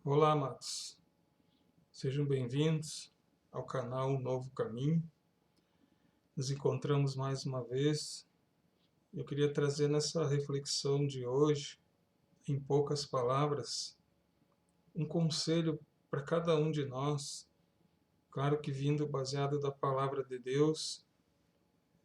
Olá, amados. Sejam bem-vindos ao canal Um Novo Caminho. Nos encontramos mais uma vez. Eu queria trazer nessa reflexão de hoje, em poucas palavras, um conselho para cada um de nós. Claro que vindo baseado da palavra de Deus,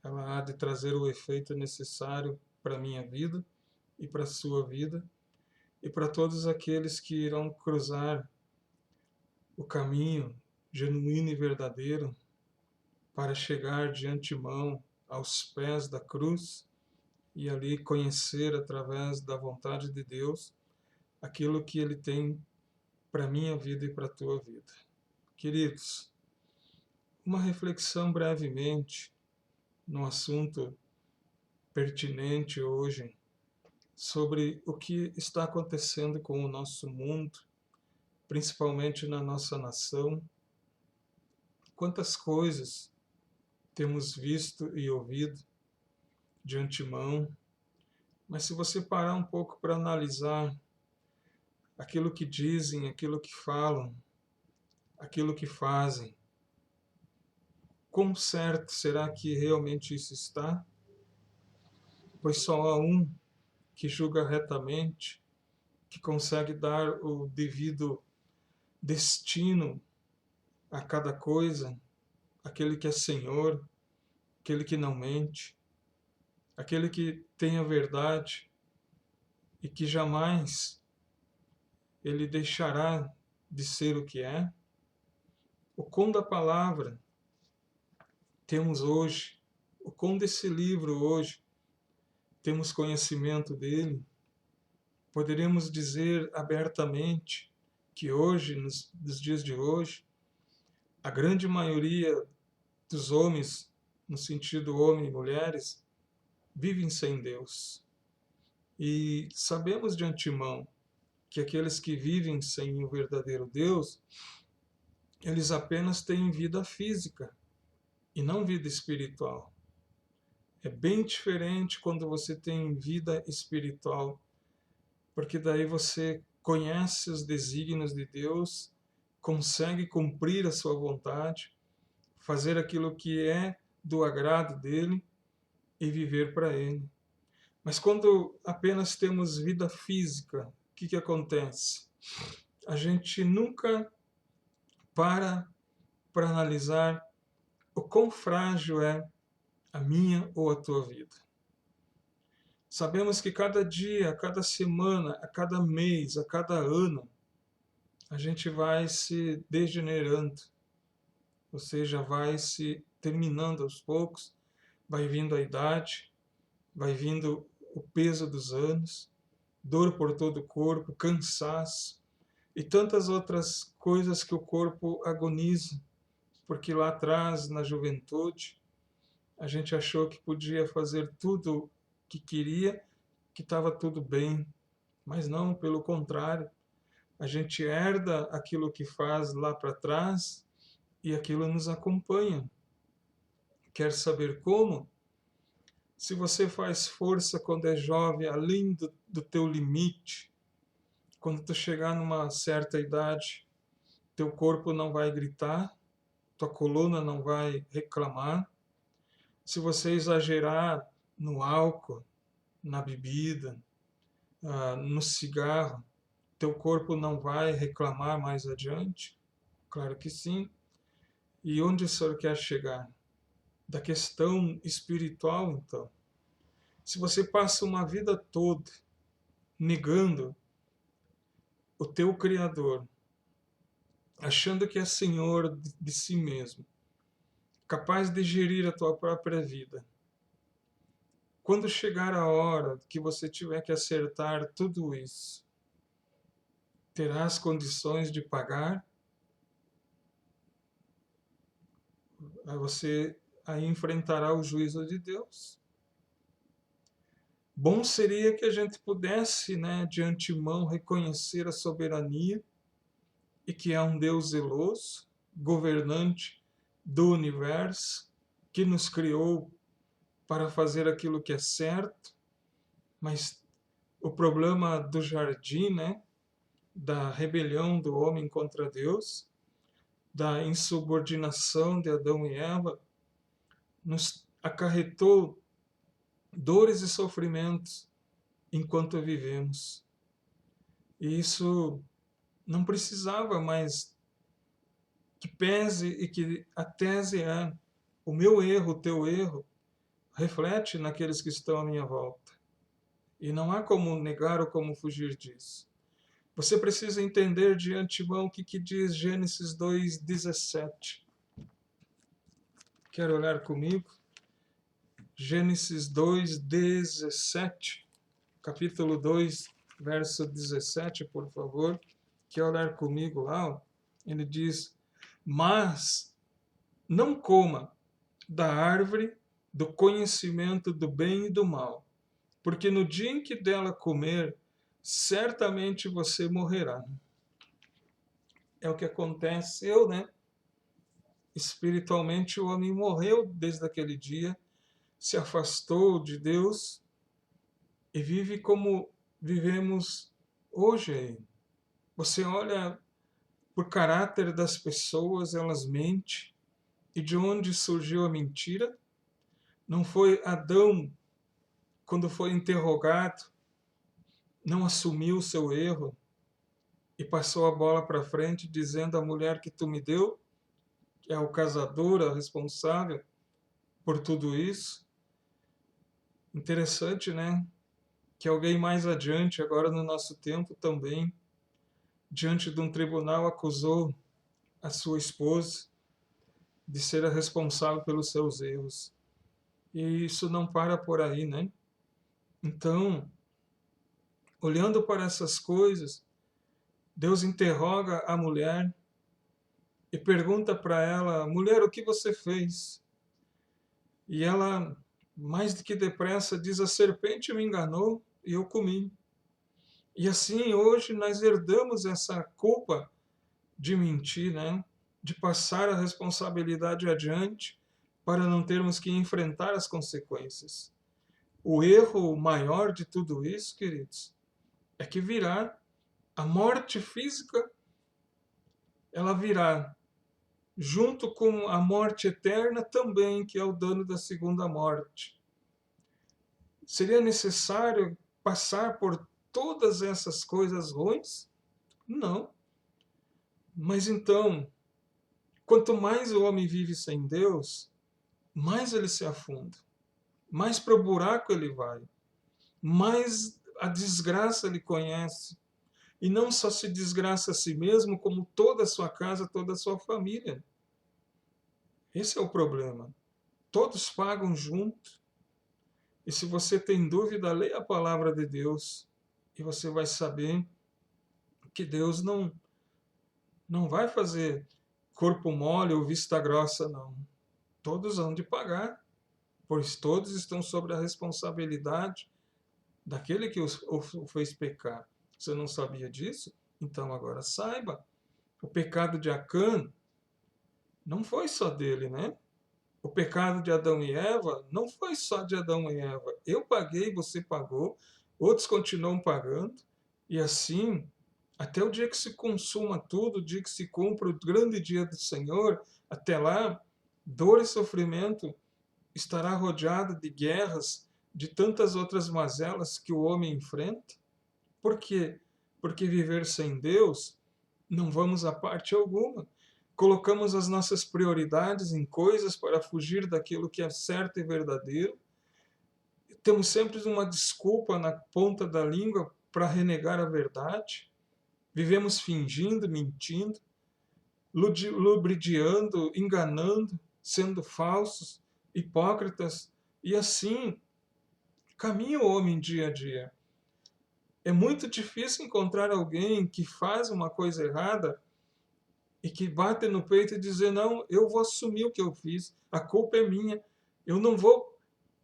ela há de trazer o efeito necessário para a minha vida e para a sua vida e para todos aqueles que irão cruzar o caminho genuíno e verdadeiro para chegar de antemão aos pés da cruz e ali conhecer através da vontade de Deus aquilo que Ele tem para a minha vida e para a tua vida. Queridos, uma reflexão brevemente no assunto pertinente hoje sobre o que está acontecendo com o nosso mundo, principalmente na nossa nação. Quantas coisas temos visto e ouvido de antemão, mas se você parar um pouco para analisar aquilo que dizem, aquilo que falam, aquilo que fazem, quão certo será que realmente isso está? Pois só há um que julga retamente, que consegue dar o devido destino a cada coisa, aquele que é Senhor, aquele que não mente, aquele que tem a verdade e que jamais ele deixará de ser o que é. O quão da palavra temos hoje, o quão desse livro hoje temos conhecimento dele, poderemos dizer abertamente que hoje, nos dias de hoje, a grande maioria dos homens, no sentido homem e mulheres, vivem sem Deus. E sabemos de antemão que aqueles que vivem sem o verdadeiro Deus, eles apenas têm vida física e não vida espiritual. É bem diferente quando você tem vida espiritual, porque daí você conhece os desígnios de Deus, consegue cumprir a sua vontade, fazer aquilo que é do agrado dele e viver para ele. Mas quando apenas temos vida física, o que acontece? A gente nunca para analisar o quão frágil é a minha ou a tua vida. Sabemos que cada dia, a cada semana, a cada mês, a cada ano, a gente vai se degenerando, ou seja, vai se terminando aos poucos, vai vindo a idade, vai vindo o peso dos anos, dor por todo o corpo, cansaço e tantas outras coisas que o corpo agoniza, porque lá atrás, na juventude, a gente achou que podia fazer tudo que queria, que estava tudo bem, mas não, pelo contrário. A gente herda aquilo que faz lá para trás e aquilo nos acompanha. Quer saber como? Se você faz força quando é jovem, além do teu limite, quando tu chegar numa certa idade, teu corpo não vai gritar, tua coluna não vai reclamar. Se você exagerar no álcool, na bebida, no cigarro, teu corpo não vai reclamar mais adiante? Claro que sim. E onde o senhor quer chegar? Da questão espiritual, então. Se você passa uma vida toda negando o teu Criador, achando que é senhor de si mesmo, capaz de gerir a tua própria vida, quando chegar a hora que você tiver que acertar tudo isso, terás condições de pagar? Você aí enfrentará o juízo de Deus. Bom seria que a gente pudesse, né, de antemão, reconhecer a soberania e que é um Deus zeloso, governante do universo, que nos criou para fazer aquilo que é certo, mas o problema do jardim, né, da rebelião do homem contra Deus, da insubordinação de Adão e Eva, nos acarretou dores e sofrimentos enquanto vivemos. E isso não precisava mais que pese, e que a tese é: o meu erro, o teu erro, reflete naqueles que estão à minha volta. E não há como negar ou como fugir disso. Você precisa entender de antemão o que diz Gênesis 2:17. Quer olhar comigo? Gênesis 2:17, capítulo 2, verso 17, por favor. Quer olhar comigo lá? Ele diz: mas não coma da árvore do conhecimento do bem e do mal, porque no dia em que dela comer, certamente você morrerá. É o que aconteceu, né? Espiritualmente, o homem morreu desde aquele dia, se afastou de Deus e vive como vivemos hoje aí. Você olha por caráter das pessoas, elas mentem. E de onde surgiu a mentira? Não foi Adão, quando foi interrogado, não assumiu o seu erro e passou a bola para frente, dizendo: a mulher que tu me deu é o casador, a responsável por tudo isso. Interessante, né? Que alguém mais adiante, agora no nosso tempo também, diante de um tribunal, acusou a sua esposa de ser a responsável pelos seus erros. E isso não para por aí, né? Então, olhando para essas coisas, Deus interroga a mulher e pergunta para ela: mulher, o que você fez? E ela, mais do que depressa, diz: a serpente me enganou e eu comi. E assim, hoje, nós herdamos essa culpa de mentir, né? De passar a responsabilidade adiante para não termos que enfrentar as consequências. O erro maior de tudo isso, queridos, é que virá a morte física, ela virá junto com a morte eterna também, que é o dano da segunda morte. Seria necessário passar por todas essas coisas ruins? Não. Mas então, quanto mais o homem vive sem Deus, mais ele se afunda, mais para o buraco ele vai, mais a desgraça ele conhece. E não só se desgraça a si mesmo, como toda a sua casa, toda a sua família. Esse é o problema. Todos pagam junto. E se você tem dúvida, leia a palavra de Deus e você vai saber que Deus não vai fazer corpo mole ou vista grossa, não. Todos hão de pagar, pois todos estão sob a responsabilidade daquele que o fez pecar. Você não sabia disso? Então agora saiba. O pecado de Acã não foi só dele, né? O pecado de Adão e Eva não foi só de Adão e Eva. Eu paguei, você pagou, outros continuam pagando, e assim, até o dia que se consuma tudo, o dia que se cumpra o grande dia do Senhor, até lá, dor e sofrimento estará rodeado de guerras, de tantas outras mazelas que o homem enfrenta. Por quê? Porque viver sem Deus, não vamos a parte alguma. Colocamos as nossas prioridades em coisas para fugir daquilo que é certo e verdadeiro. Temos sempre uma desculpa na ponta da língua para renegar a verdade. Vivemos fingindo, mentindo, ludibriando, enganando, sendo falsos, hipócritas. E assim caminha o homem dia a dia. É muito difícil encontrar alguém que faz uma coisa errada e que bate no peito e dizer: não, eu vou assumir o que eu fiz, a culpa é minha, eu não vou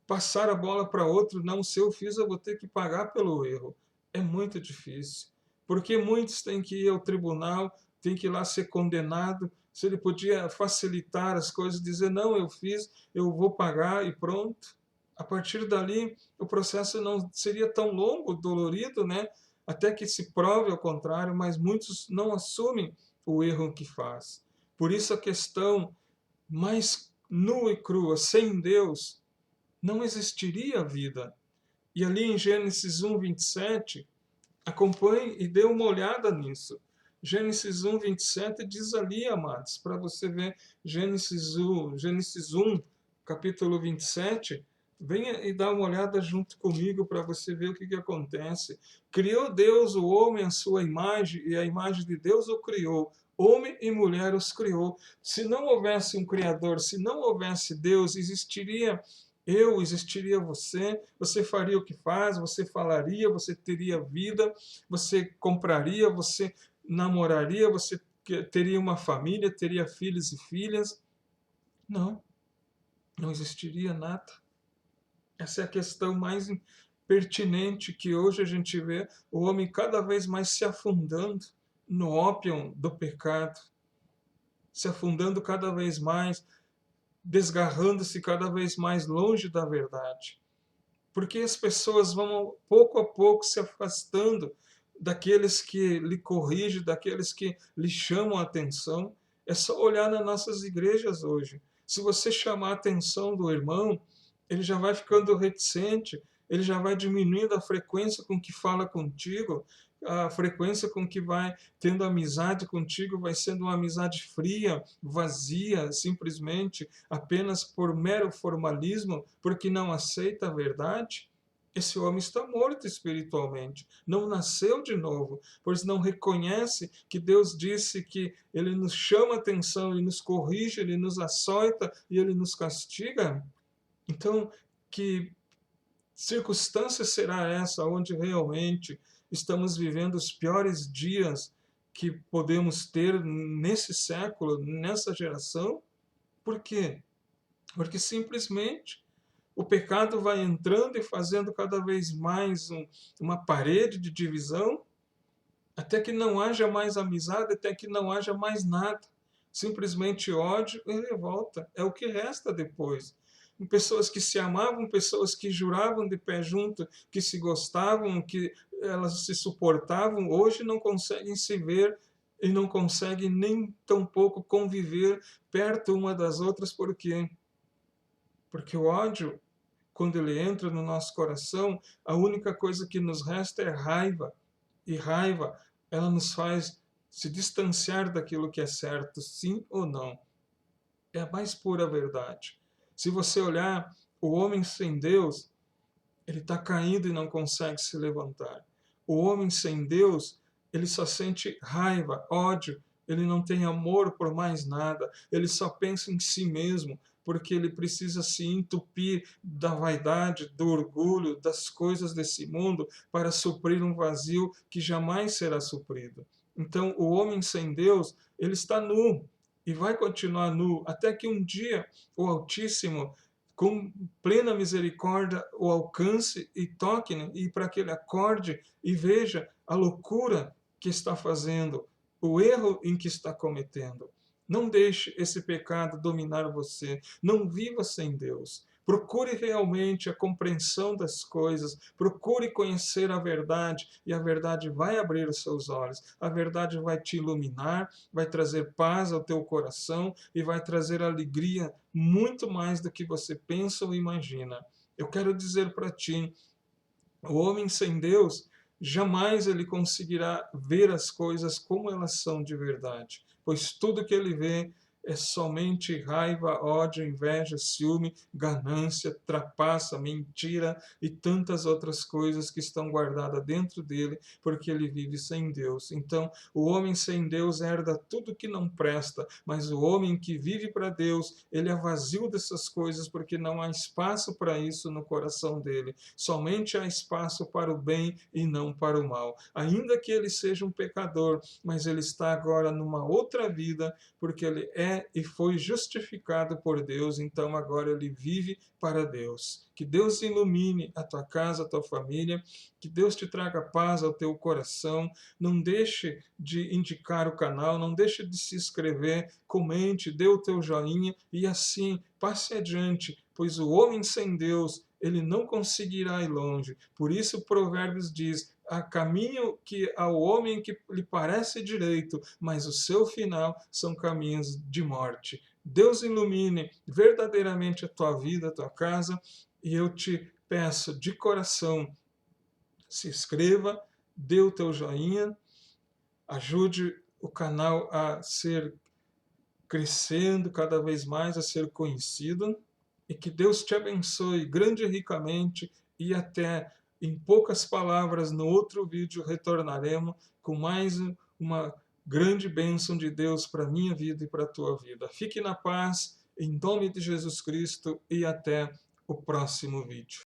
passar a bola para outro, não, se eu fiz eu vou ter que pagar pelo erro. É muito difícil, porque muitos têm que ir ao tribunal, têm que ir lá ser condenado. Se ele podia facilitar as coisas, dizer: não, eu fiz, eu vou pagar e pronto. A partir dali, o processo não seria tão longo, dolorido, né? até que se prove ao contrário, mas muitos não assumem o erro que faz. Por isso a questão mais nua e crua, sem Deus, não existiria vida. E ali em Gênesis 1, 27, acompanhe e dê uma olhada nisso. Gênesis 1, 27 diz ali, amados, para você ver Gênesis 1, capítulo 27, venha e dá uma olhada junto comigo para você ver o que acontece. Criou Deus o homem à sua imagem, e a imagem de Deus o criou. Homem e mulher os criou. Se não houvesse um Criador, se não houvesse Deus, existiria eu, existiria você, você faria o que faz, você falaria, você teria vida, você compraria, você namoraria, você teria uma família, teria filhos e filhas. Não, não existiria nada. Essa é a questão mais pertinente que hoje a gente vê o homem cada vez mais se afundando no ópio do pecado, se afundando cada vez mais, desgarrando-se cada vez mais longe da verdade. Porque as pessoas vão pouco a pouco se afastando daqueles que lhe corrigem, daqueles que lhe chamam a atenção. É só olhar nas nossas igrejas hoje. Se você chamar a atenção do irmão, ele já vai ficando reticente, ele já vai diminuindo a frequência com que fala contigo, a frequência com que vai tendo amizade contigo vai sendo uma amizade fria, vazia, simplesmente apenas por mero formalismo, porque não aceita a verdade. Esse homem está morto espiritualmente, não nasceu de novo, pois não reconhece que Deus disse que Ele nos chama a atenção, Ele nos corrige, Ele nos açoita e Ele nos castiga. Então, que circunstância será essa onde realmente estamos vivendo os piores dias que podemos ter nesse século, nessa geração? Por quê? Porque simplesmente o pecado vai entrando e fazendo cada vez mais uma parede de divisão, até que não haja mais amizade, até que não haja mais nada. Simplesmente ódio e revolta. É o que resta depois. Pessoas que se amavam, pessoas que juravam de pé junto, que se gostavam, que elas se suportavam, hoje não conseguem se ver e não conseguem nem tampouco conviver perto uma das outras. Por quê? Porque o ódio, quando ele entra no nosso coração, a única coisa que nos resta é raiva. E raiva, ela nos faz se distanciar daquilo que é certo, sim ou não. É a mais pura verdade. Se você olhar o homem sem Deus, ele está caído e não consegue se levantar. O homem sem Deus, ele só sente raiva, ódio, ele não tem amor por mais nada, ele só pensa em si mesmo, porque ele precisa se entupir da vaidade, do orgulho, das coisas desse mundo, para suprir um vazio que jamais será suprido. Então, o homem sem Deus, ele está nu, e vai continuar nu, até que um dia o Altíssimo, com plena misericórdia, o alcance e toque, né? E para que ele acorde e veja a loucura que está fazendo, o erro em que está cometendo. Não deixe esse pecado dominar você. Não viva sem Deus. Procure realmente a compreensão das coisas, procure conhecer a verdade, e a verdade vai abrir os seus olhos, a verdade vai te iluminar, vai trazer paz ao teu coração e vai trazer alegria muito mais do que você pensa ou imagina. Eu quero dizer para ti, o homem sem Deus, jamais ele conseguirá ver as coisas como elas são de verdade, pois tudo que ele vê é somente raiva, ódio, inveja, ciúme, ganância, trapaça, mentira e tantas outras coisas que estão guardadas dentro dele, porque ele vive sem Deus. Então, o homem sem Deus herda tudo que não presta, mas o homem que vive para Deus, ele é vazio dessas coisas, porque não há espaço para isso no coração dele. Somente há espaço para o bem e não para o mal. Ainda que ele seja um pecador, mas ele está agora numa outra vida, porque ele é e foi justificado por Deus, então agora ele vive para Deus. Que Deus ilumine a tua casa, a tua família, que Deus te traga paz ao teu coração. Não deixe de indicar o canal, não deixe de se inscrever, comente, dê o teu joinha e assim passe adiante, pois o homem sem Deus, ele não conseguirá ir longe. Por isso Provérbios diz: há caminho que ao homem que lhe parece direito, mas o seu final são caminhos de morte. Deus ilumine verdadeiramente a tua vida, a tua casa, e eu te peço de coração, se inscreva, dê o teu joinha, ajude o canal a ser crescendo cada vez mais, a ser conhecido, e que Deus te abençoe grande e ricamente, e até, em poucas palavras, no outro vídeo retornaremos com mais uma grande bênção de Deus para a minha vida e para a tua vida. Fique na paz, em nome de Jesus Cristo, e até o próximo vídeo.